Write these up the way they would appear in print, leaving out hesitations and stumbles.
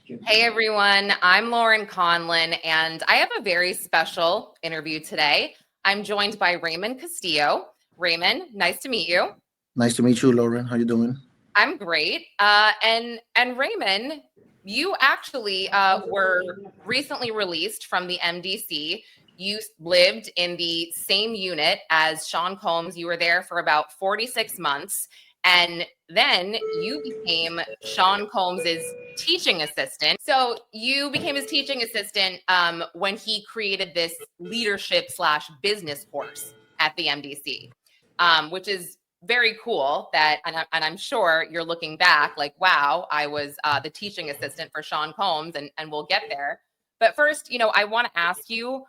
Hey everyone, I'm Lauren Conlin, and I have a very special interview today. I'm joined by Raymond Castillo. Raymond, nice to meet you. Nice to meet you, Lauren. How you doing? I'm great. And Raymond, you actually were recently released from the MDC. You lived in the same unit as Sean Combs. You were there for about 46 months. And then you became Sean Combs's teaching assistant. So you became his teaching assistant when he created this leadership slash business course at the MDC, which is very cool that, and I'm sure you're looking back like, wow, I was the teaching assistant for Sean Combs, and we'll get there. But first, I want to ask you,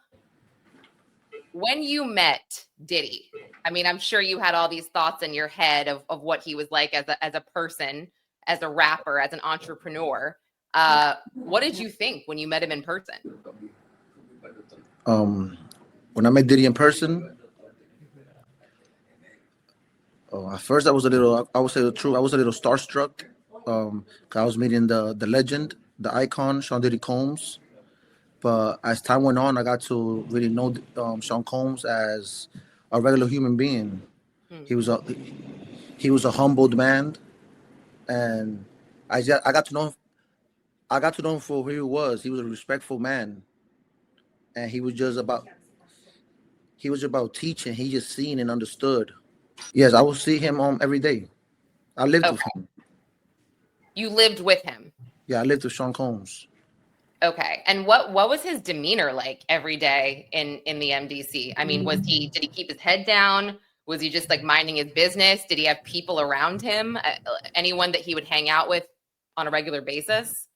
when you met Diddy, I mean, I'm sure you had all these thoughts in your head of what he was like as a person, as a rapper, as an entrepreneur. What did you think when you met him in person? When I met Diddy in person, at first I was a little, I would say the truth, I was a little starstruck. 'Cause I was meeting the legend, the icon, Sean Diddy Combs. But as time went on, I got to really know Sean Combs as a regular human being. He was a he was a humbled man, and I got to know him for who he was. He was a respectful man, and he was about teaching. He just seen and understood. Yes, I will see him every day. I lived with Okay. him. You lived with him. Yeah, I lived with Sean Combs. Okay. And what was his demeanor like every day in the MDC? I mean, did he keep his head down? Was he just like minding his business? Did he have people around him? Anyone that he would hang out with on a regular basis?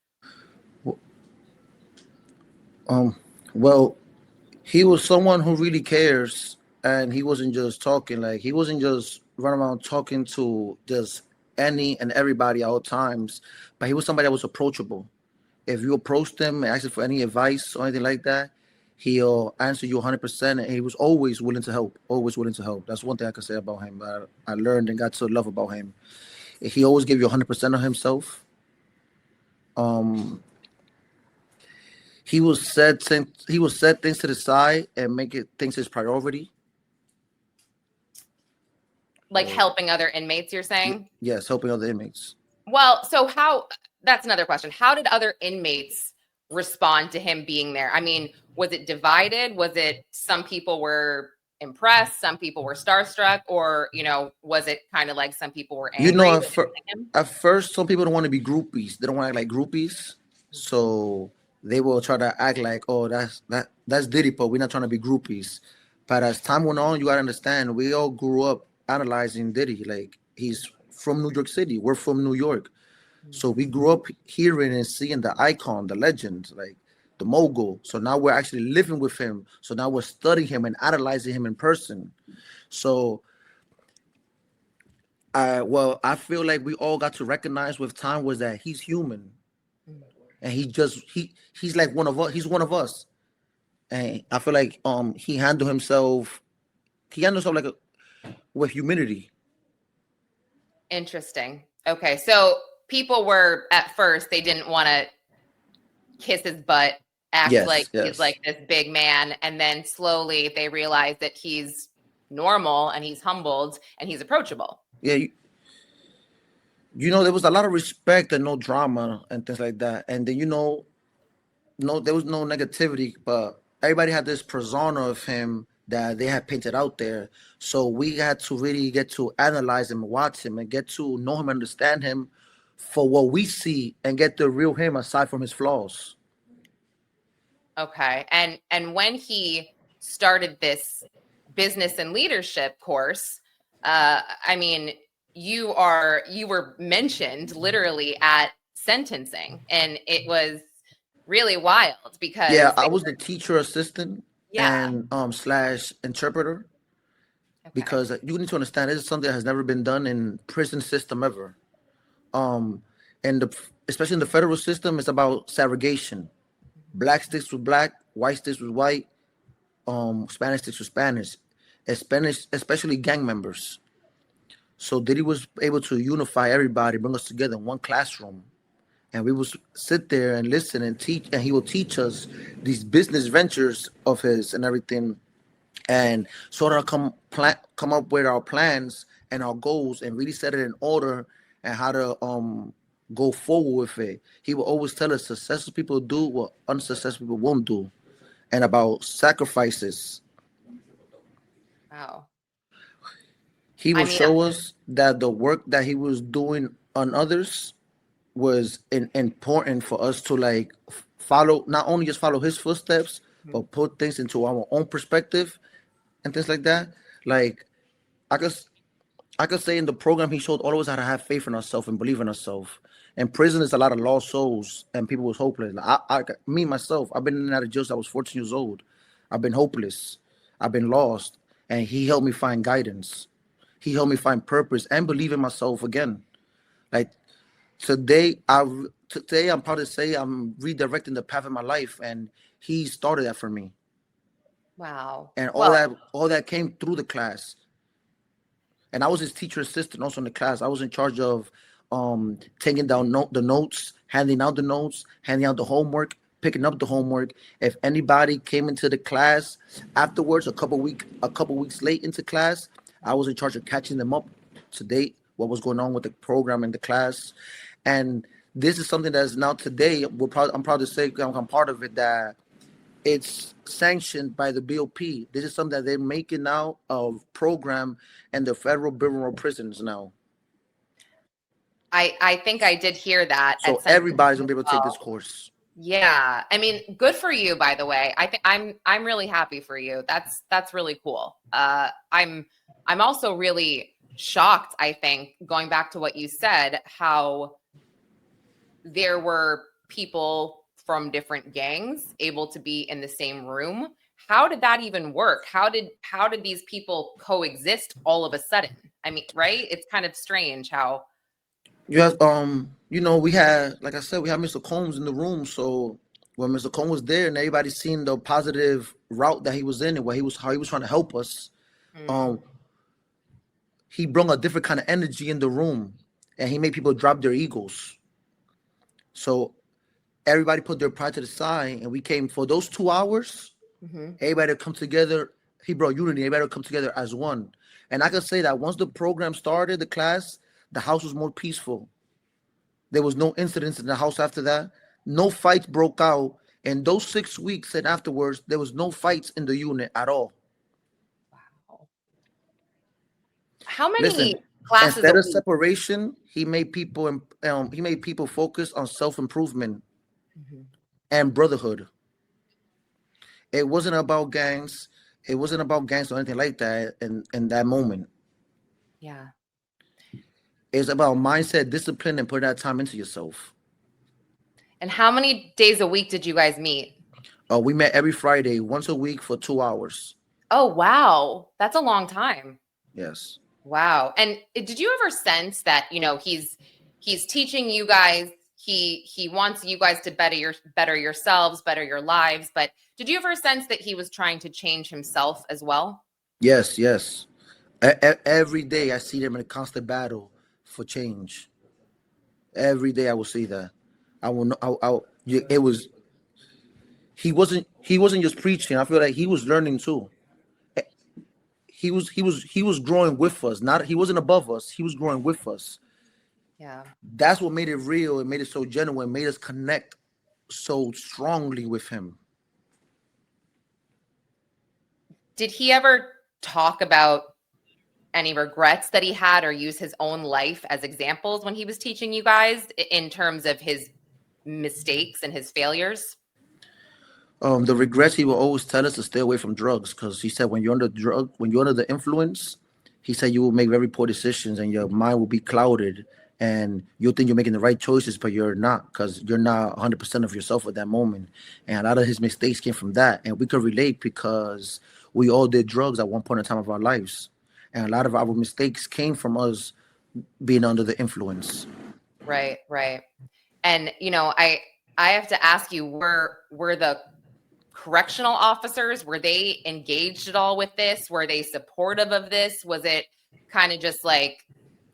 Well, he was someone who really cares, and he wasn't just talking. Like, he wasn't just running around talking to just any and everybody at all times, but he was somebody that was approachable. If you approached him and asked him for any advice or anything like that, he'll answer you 100%, and he was always willing to help. Always willing to help. That's one thing I can say about him. I learned and got to love about him. He always gave you 100% of himself. Um, he will set things to the side and make it things his priority. Like helping other inmates, you're saying? Yes, helping other inmates. Well, that's another question. How did other inmates respond to him being there? I mean, was it divided? Was it some people were impressed, some people were starstruck, or, was it kind of like some people were angry with him? At first, some people don't want to be groupies. They don't want to act like groupies. So they will try to act like, oh, that's Diddy, but we're not trying to be groupies. But as time went on, you gotta understand, we all grew up analyzing Diddy. Like, he's from New York City. We're from New York. So we grew up hearing and seeing the icon, the legend, like the mogul. So now we're actually living with him. So now we're studying him and analyzing him in person. So I feel like we all got to recognize with time was that he's human, and he's like one of us. He's one of us, and I feel like he handled himself. He handled himself like with humility. Interesting. Okay, so people were at first they didn't want to kiss his butt, act like he's like this big man, and then slowly they realize that he's normal and he's humbled and he's approachable. Yeah, there was a lot of respect and no drama and things like that, and then there was no negativity, but everybody had this persona of him that they had painted out there. So we had to really get to analyze him, watch him, and get to know him, understand him for what we see, and get the real him aside from his flaws. Okay. And when he started this business and leadership course, I mean, you were mentioned literally at sentencing, and it was really wild because I was the teacher assistant and slash interpreter. Okay. Because you need to understand, this is something that has never been done in prison system ever. And especially in the federal system, it's about segregation. Black sticks with black, white sticks with white, Spanish sticks with Spanish, especially gang members. So Diddy was able to unify everybody, bring us together in one classroom, and we would sit there and listen and teach, and he will teach us these business ventures of his and everything, and sort of come up with our plans and our goals and really set it in order and how to go forward with it. He will always tell us successful people do what unsuccessful people won't do, and about sacrifices. Wow. He I will mean, show us that the work that he was doing on others was important for us to like follow, not only just follow his footsteps, but put things into our own perspective and things like that. Like I guess I could say in the program he showed all of us how to have faith in ourselves and believe in ourselves. In prison, is a lot of lost souls and people was hopeless. Like me myself, I've been in and out of jail since I was 14 years old. I've been hopeless. I've been lost, and he helped me find guidance. He helped me find purpose and believe in myself again. Like today, I'm proud to say I'm redirecting the path of my life, and he started that for me. wow. And Well, all that came through the class. And I was his teacher assistant also in the class. I was in charge of taking down the notes, handing out the notes, handing out the homework, picking up the homework. If anybody came into the class afterwards, a couple weeks late into class, I was in charge of catching them up to date, what was going on with the program in the class. And this is something that's now today, I'm proud to say I'm part of it, that it's sanctioned by the BOP. This is something that they're making now of program and the Federal Bureau of Prisons now. I think I did hear that at So sentencing everybody's gonna as be able to take this well. course. Yeah, I mean, good for you, by the way. I think I'm really happy for you. That's really cool. I'm also really shocked, I think, going back to what you said, how there were people from different gangs able to be in the same room. How did that even work? How did these people coexist all of a sudden? I mean, right? It's kind of strange how. You have we had, like I said, we had Mr. Combs in the room. So when Mr. Combs was there and everybody seen the positive route that he was in and how he was trying to help us, Mm, um, he brought a different kind of energy in the room, and he made people drop their egos. So everybody put their pride to the side, and we came for those 2 hours. mhm. Everybody come together. He brought unity. Everybody come together as one. And I can say that once the program started, the class, the house was more peaceful. There was no incidents in the house after that. No fights broke out. In those 6 weeks and afterwards, there was no fights in the unit at all. Wow. How Listen, many classes a instead of week? separation, he made people focus on self improvement Mhm. and brotherhood. It wasn't about gangs. It wasn't about gangs or anything like that in that moment. Yeah. It's about mindset, discipline, and putting that time into yourself. And how many days a week did you guys meet? We met every Friday, once a week for 2 hours. Oh, wow. That's a long time. Yes. Wow. And did you ever sense that, he's teaching you guys, he wants you guys to better yourselves, better your lives, but did you ever sense that he was trying to change himself as well? Yes, yes. Every day I see them in a constant battle for change. Every day I will see that. I will know. It was. He wasn't just preaching. I feel like he was learning too. He was growing with us. Not he wasn't above us. He was growing with us. Yeah. That's what made it real. It made it so genuine. Made us connect so strongly with him. Did he ever talk about any regrets that he had or use his own life as examples when he was teaching you guys in terms of his mistakes and his failures? The regrets, he will always tell us to stay away from drugs, because he said when you're under the influence, he said you will make very poor decisions and your mind will be clouded, and you'll think you're making the right choices, but you're not, because you're not 100% of yourself at that moment. And a lot of his mistakes came from that, and we could relate because we all did drugs at one point in time of our lives, and a lot of our mistakes came from us being under the influence. Right, right. And I have to ask you, were the correctional officers, were they engaged at all with this? Were they supportive of this? Was it kind of just like,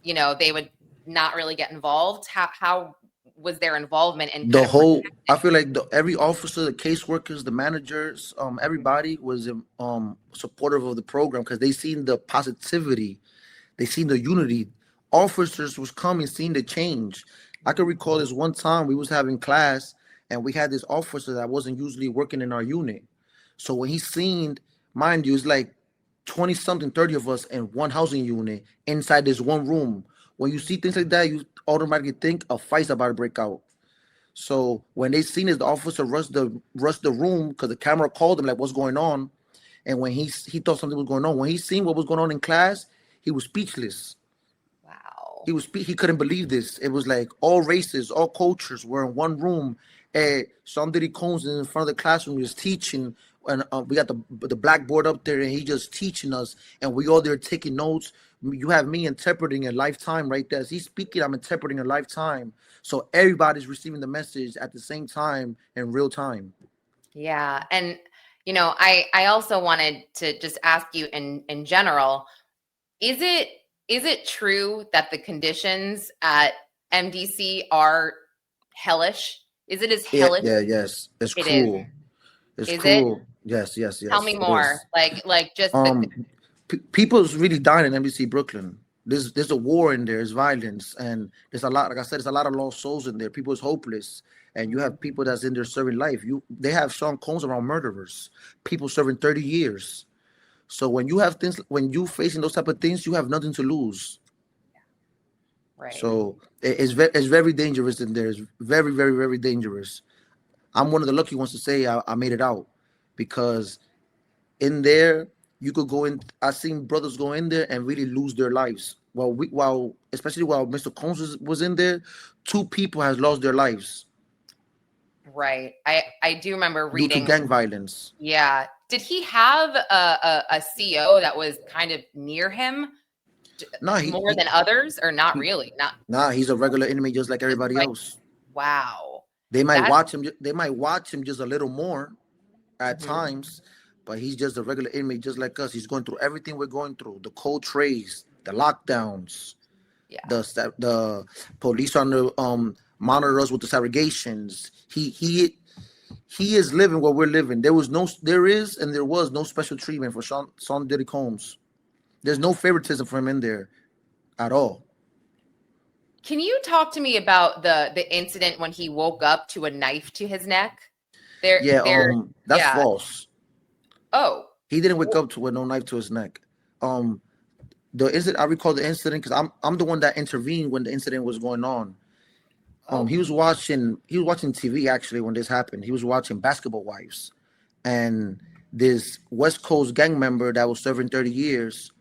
they would not really get involved? How was their involvement in The kind of whole, I protecting? feel like every officer, the caseworkers, the managers, everybody was supportive of the program because they seen the positivity, they seen the unity. Officers was coming, seeing the change. I can recall this one time we was having class and we had this officer that wasn't usually working in our unit. So when he seen, mind you, it's like 20 something, 30 of us in one housing unit inside this one room. When you see things like that, you automatically think a fight's about to break out. So when they seen it, the officer rushed the room because the camera called him like, "What's going on?" And when he thought something was going on, when he seen what was going on in class, he was speechless. Wow. He couldn't believe this. It was like all races, all cultures were in one room. And some Diddy Combs in front of the classroom was teaching, and we got the blackboard up there, and he just teaching us, and we all there taking notes. You have me interpreting a lifetime right there. As he's speaking, I'm interpreting a lifetime. So everybody's receiving the message at the same time in real time. Yeah. And, I also wanted to just ask you in general, is it true that the conditions at MDC are hellish? Is it as Yeah, hellish? yeah, yes. It's It is. cruel. It's Is it? cruel. Yes, yes, Tell me yes. It more. is. Like just the Um, People's really dying in MDC Brooklyn. There's a war in there. There's violence, and there's a lot. Like I said, there's a lot of lost souls in there. People is hopeless, and you have people that's in there serving life. They have Sean Combs around murderers, people serving 30 years. So when you have things, when you facing those type of things, you have nothing to lose. right. So it's very dangerous in there. It's very, very, very dangerous. I'm one of the lucky ones to say I made it out because in there you could go in. I've seen brothers go in there and really lose their lives. While especially while Mr. Combs was in there, two people has lost their lives Right. I do remember due to reading. gang violence. Yeah. Did he have a CO that was kind of near him Nah, more than others, or not he really? Not nah, he's a regular inmate just like just everybody like, else. wow. They might That's watch him. They might watch him just a little more at mhm. times, but he's just a regular inmate just like us. He's going through everything we're going through: the cold trays, the lockdowns, Yeah. the police on the monitor us with the segregations. He is living what we're living. There is and there was no special treatment for Sean Diddy Combs. There's no favoritism for him in there at all. Can you talk to me about the incident when he woke up to a knife to his neck? Yeah, There, that's yeah. false. Oh, He didn't wake up to with no knife to his neck. Um, the incident I recall the incident because I'm the one that intervened when the incident was going on. oh, He was watching TV actually when this happened. He was watching Basketball Wives, and this West Coast gang member that was serving 30 years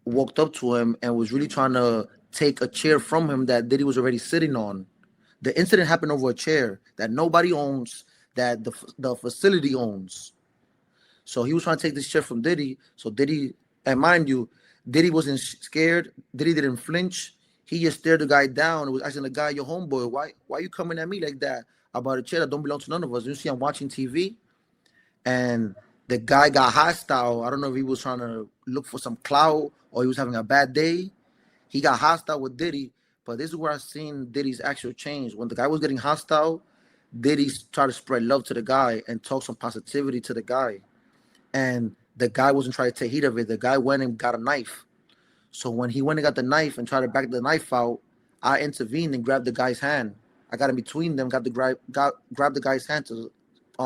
walked up to him and was really trying to take a chair from him that Diddy was already sitting on. The incident happened over a chair that nobody owns, that the facility owns. So he was trying to take this chair from Diddy. So Diddy, and mind you, Diddy wasn't scared. Diddy didn't flinch. He just stared the guy down and was asking the guy, "Your homeboy, why you coming at me like that about a chair that don't belong to none of us? You see, I'm watching TV." And the guy got hostile. I don't know if he was trying to look for some clout or he was having a bad day. He got hostile with Diddy. But this is where I seen Diddy's actual change. When the guy was getting hostile, Diddy tried to spread love to the guy and talk some positivity to the guy. And the guy wasn't trying to take heat of it. The guy went and got a knife. So when he went and got the knife and tried to back the knife out, I intervened and grabbed the guy's hand. I got in between them, grabbed the guy's hand to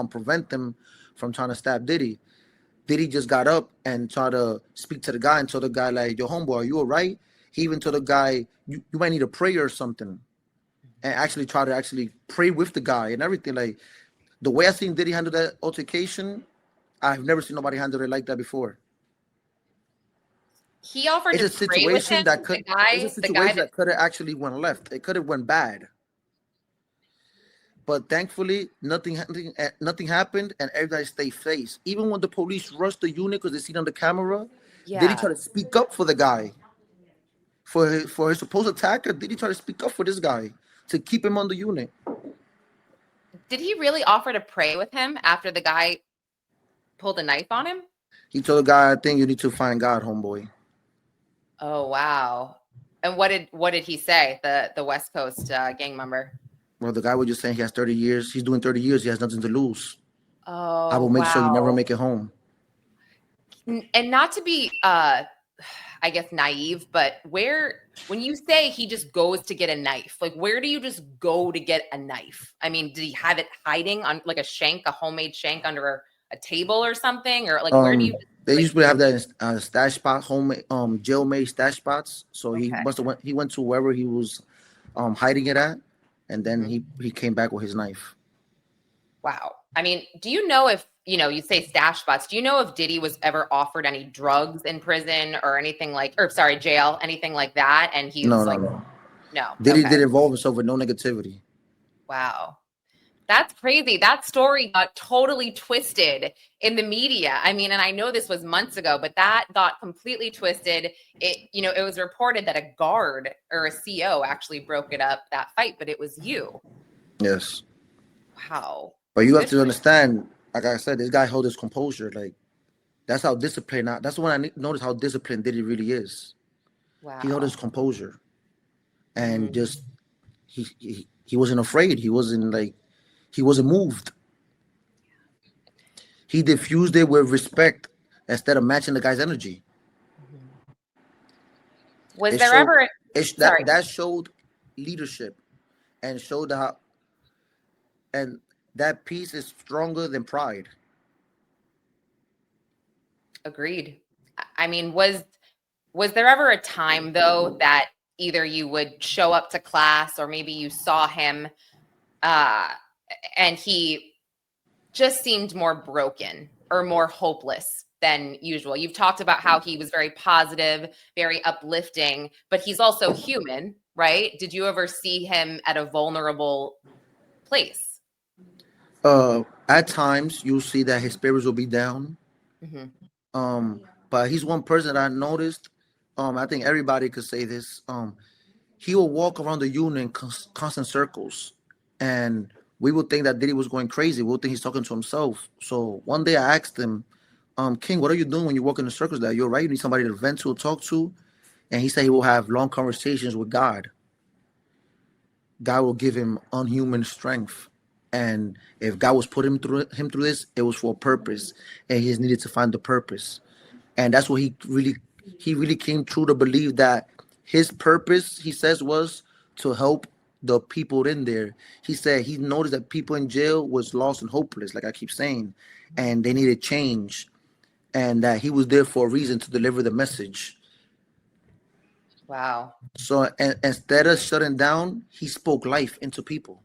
prevent them from trying to stab Diddy. Diddy just got up and tried to speak to the guy and told the guy like, "Yo, homeboy, are you all right?" He even told the guy, "You might need a prayer or something," and actually try to actually pray with the guy and everything. Like the way I seen Diddy handle that altercation, I've never seen nobody handle it like that before. he offered It's to a pray with him. situation that could. It's a The guy situation that that could have actually went left. It could have went bad, but thankfully nothing happened, and everybody stayed face. Even when the police rushed the unit because they seen on the camera, did he yeah. try to speak up for the guy for his supposed attacker? Did he try to speak up for this guy to keep him on the unit? Did he really offer to pray with him after the guy pulled a knife on him? He told the guy, "I think you need to find God, homeboy." Oh wow. And what did he say? The West Coast gang member. Well, the guy was just saying he has 30 years. He's doing 30 years. He has nothing to lose. I Oh, will make sure you never wow. make it home. And not to be I guess naive, but when you say he just goes to get a knife, like where do you just go to get a knife? I mean, did he have it hiding on like a homemade shank under a table or something? Or like where do you They like usually have that in stash spot, home jail made stash spots. So he okay. must have he went to wherever he was hiding it at, and then Mhm. he came back with his knife. Wow. I mean, do you know if, you say stash spots, do you know if Diddy was ever offered any drugs in prison or anything like, or sorry, jail, anything like that? And he No, was no, like, no. no. Diddy Okay. did involve himself with no negativity. Wow. That's crazy. That story got totally twisted in the media. I mean, and I know this was months ago, but that got completely twisted. It was reported that a guard or a CO actually broke it up, that fight, but it was you. Yes. Wow. But you have Good to for understand, like I said, this guy held his composure. Like that's how disciplined. That's when I noticed how disciplined Diddy really is. you. He held his Wow. composure and Mm. just he wasn't afraid. He wasn't moved. He diffused it with respect instead of matching the guy's energy. Mhm. Was It there showed ever, sorry, that showed leadership and showed how and that peace is stronger than pride. agreed. I mean, was there ever a time though that either you would show up to class or maybe you saw him uh and he just seemed more broken or more hopeless than usual? You've talked about how he was very positive, very uplifting, but he's also human, right? Did you ever see him at a vulnerable place? At times you'll see that his spirits will be down. Hmm. Um, but he's one person that I noticed. I think everybody could say this. He will walk around the unit in constant circles, and we would think that Diddy was going crazy. We'll think he's talking to himself. So one day I asked him, King, what are you doing when you walk in the circles? That you're right. You need somebody to vent to or talk to. And he said he will have long conversations with God. God will give him unhuman strength. And if God was putting him through this, it was for a purpose. And he just needed to find the purpose. And that's what he really came true to believe that his purpose, he says, was to help the people in there. He said he noticed that people in jail was lost and hopeless, like I keep saying, and they needed change. And that he was there for a reason to deliver the message. Wow. So and instead of shutting down, he spoke life into people.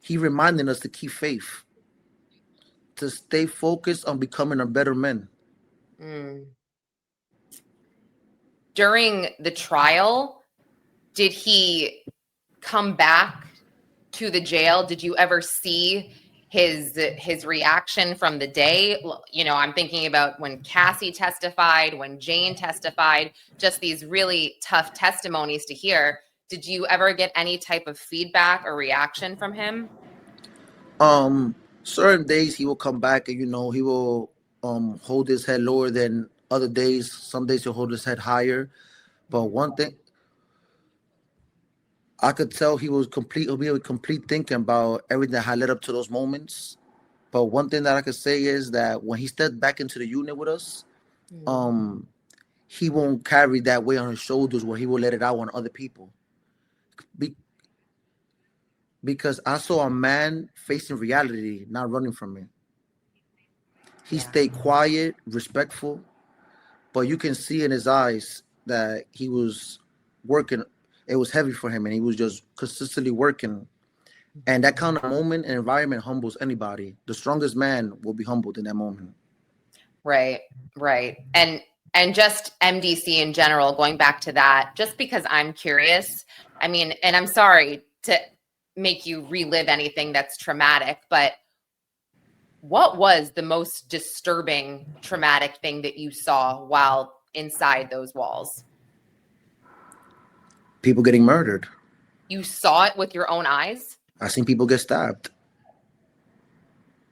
He reminded us to keep faith, to stay focused on becoming a better man. Mm. During the trial, did he come back to the jail? Did you ever see his reaction from the day? I'm thinking about when Cassie testified, when Jane testified, just these really tough testimonies to hear. Did you ever get any type of feedback or reaction from him? Certain days he will come back and he will hold his head lower than other days. Some days he'll hold his head higher. But one thing I could tell he'll be complete thinking about everything that had led up to those moments. But one thing that I could say is that when he stepped back into the unit with us, Mm. um, he won't carry that weight on his shoulders where he will let it out on other people. Be- because I saw a man facing reality, not running from it. He Yeah. stayed quiet, respectful, but you can see in his eyes that he was working. It was heavy for him, and he was just consistently working. And that kind of moment and environment humbles anybody. The strongest man will be humbled in that moment. Right, right. And just MDC in general, going back to that, just because I'm curious, I mean, and I'm sorry to make you relive anything that's traumatic, but what was the most disturbing traumatic thing that you saw while inside those walls? People getting murdered. You saw it with your own eyes? I've seen people get stabbed.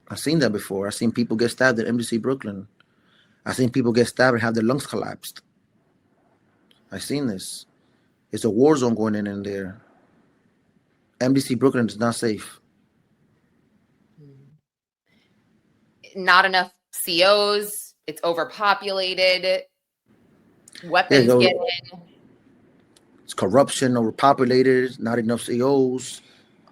I've seen that before. I've seen people get stabbed at MDC Brooklyn. I've seen people get stabbed and have their lungs collapsed. I've seen this. It's a war zone going in there. MDC Brooklyn is not safe. Not enough COs. It's overpopulated. Yeah, Weapons get it's corruption, overpopulated, not enough CEOs,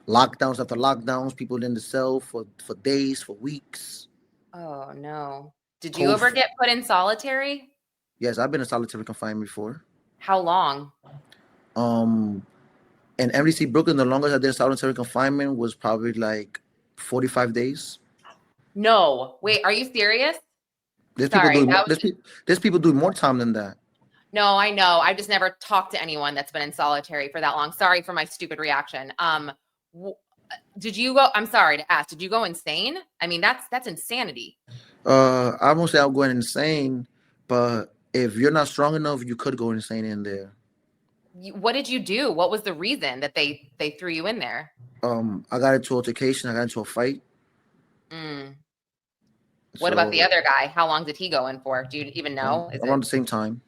lockdowns after lockdowns, people in the cell for days, for weeks. Oh no. Did you ever COVID. get put in solitary? Yes, I've been in solitary confinement before. How long? Um, in MDC Brooklyn, the longest I did solitary confinement was probably like 45 days. No. Wait, are you serious? There's people Sorry. doing more, there's people doing more time than that. No, I know. I've just never talked to anyone that's been in solitary for that long. Sorry for my stupid reaction. Did you go? I'm sorry to ask. Did you go insane? I mean, that's insanity. I won't say I'm going insane, but if you're not strong enough, you could go insane in there. What did you do? What was the reason that they threw you in there? I got into altercation. I got into a fight. What about the other guy? How long did he go in for? Do you even know? Around the same time.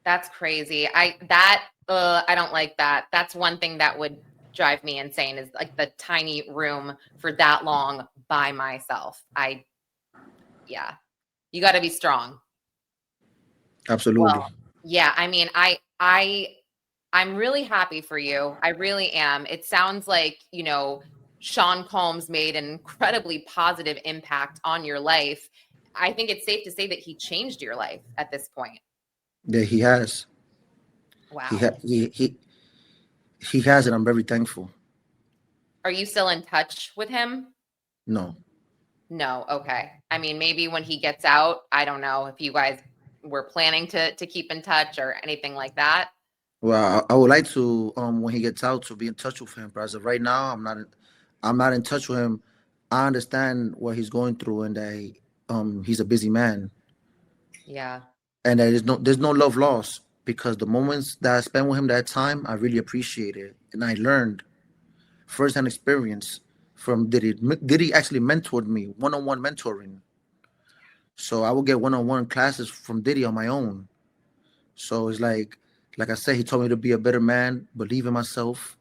That's crazy. I don't like that. That's one thing that would drive me insane is like the tiny room for that long by myself. Yeah. You got to be strong. Absolutely. Well, yeah, I mean, I'm really happy for you. I really am. It sounds like, Sean Combs made an incredibly positive impact on your life. I think it's safe to say that he changed your life at this point. Yeah, he has. Wow. He has, and I'm very thankful. Are you still in touch with him? No. No. Okay. I mean, maybe when he gets out, I don't know if you guys were planning to keep in touch or anything like that. Well, I would like to, when he gets out, to be in touch with him. But as of right now, I'm not in touch with him. I understand what he's going through, and that he's a busy man. Yeah. And there's no love lost, because the moments that I spent with him that time, I really appreciated, and I learned firsthand experience from Diddy. Diddy actually mentored me, one-on-one mentoring. So I would get one-on-one classes from Diddy on my own. So it's like I said, he told me to be a better man, believe in myself.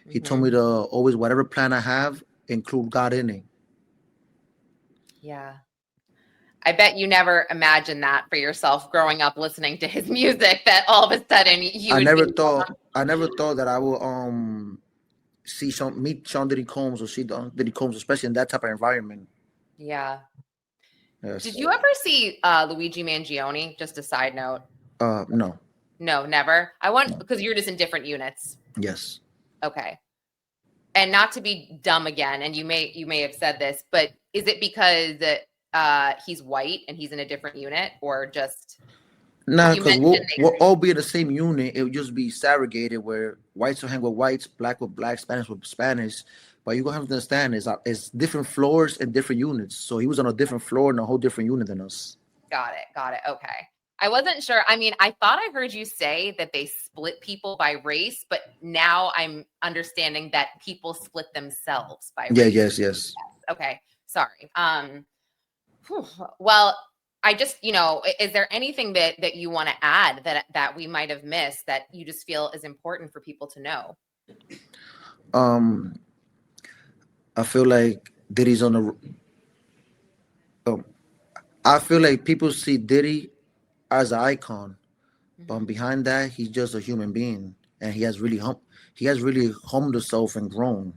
He told me to always, whatever plan I have, include God in it. Yeah. I bet you never imagined that for yourself growing up listening to his music, that all of a sudden you would I never thought that I would meet Sean Diddy Combs, or see Diddy Combs, especially in that type of environment. Yeah. Yes. Did you ever see Luigi Mangione? Just a side note. No. No, never. Because you're just in different units. Yes. Okay. And not to be dumb again, and you may have said this, but is it because he's white and he's in a different unit, or just? Nah, because we'll all be in the same unit. It would just be segregated, where whites will hang with whites, black with black, Spanish with Spanish. But you're gonna have to understand, it's different floors and different units. So he was on a different floor in a whole different unit than us. Got it. Okay. I wasn't sure. I mean, I thought I heard you say that they split people by race, but now I'm understanding that people split themselves by race. Yes. Okay. Sorry. Well, I just, is there anything that you want to add that we might have missed that you just feel is important for people to know? I feel like Diddy's on I feel like people see Diddy as an icon, but behind that, he's just a human being, and he has really humbled himself and grown,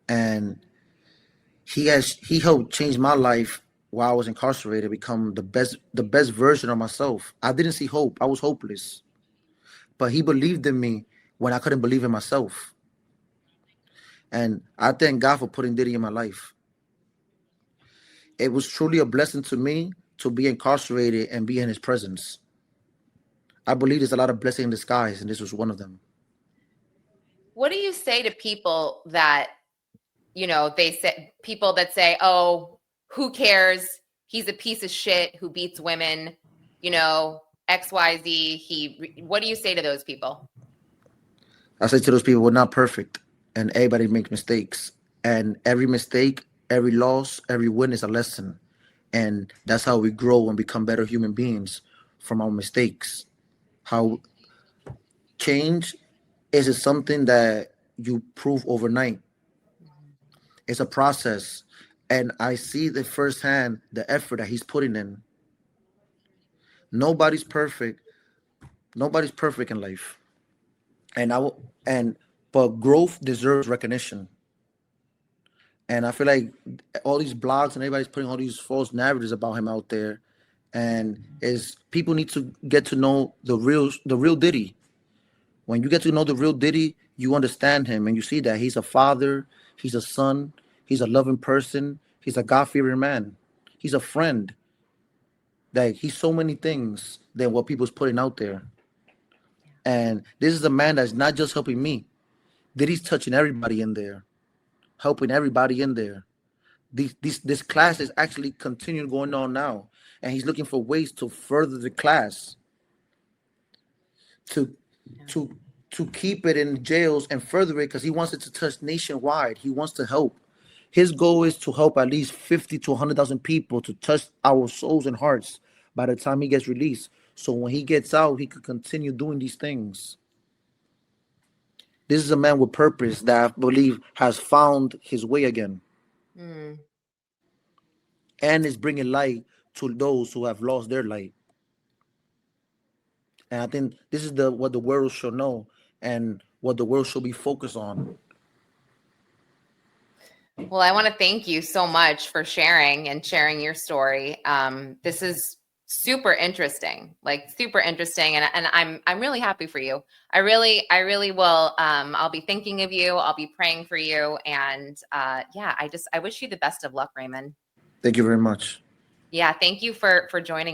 and he helped change my life while I was incarcerated, become the best version of myself. I didn't see hope. I was hopeless, but he believed in me when I couldn't believe in myself. And I thank God for putting Diddy in my life. It was truly a blessing to me to be incarcerated and be in his presence. I believe there's a lot of blessing in disguise, and this was one of them. What do you say to people that, people that say, oh, who cares? He's a piece of shit who beats women, XYZ. What do you say to those people? I say to those people, we're not perfect, and everybody makes mistakes. And every mistake, every loss, every win is a lesson. And that's how we grow and become better human beings, from our mistakes. How change is it something that you prove overnight. It's a process. And I see the firsthand the effort that he's putting in. Nobody's perfect. Nobody's perfect in life. And I will and but growth deserves recognition. And I feel like all these blogs and everybody's putting all these false narratives about him out there. And is people need to get to know the real Diddy. When you get to know the real Diddy, you understand him and you see that he's a father, he's a son, he's a loving person, he's a God-fearing man, he's a friend. Like he's so many things than what people's putting out there. And this is a man that's not just helping me. Diddy's touching everybody in there, helping everybody in there. This class is actually continuing going on now, and he's looking for ways to further the class, to to to keep it in jails and further it because he wants it to touch nationwide. He wants to help. His goal is to help at least 50 to 100,000 people to touch our souls and hearts by the time he gets released. So when he gets out, he could continue doing these things. This is a man with purpose that I believe has found his way again Mm. and is bringing light to those who have lost their light. And I think this is the what the world should know and what the world should be focused on. Well, I want to thank you so much for sharing and sharing your story. This is super interesting, like super interesting, and I'm really happy for you. I really will. I'll be thinking of you. I'll be praying for you, and yeah, I wish you the best of luck, Raymond. Thank you very much. Yeah, thank you for joining me.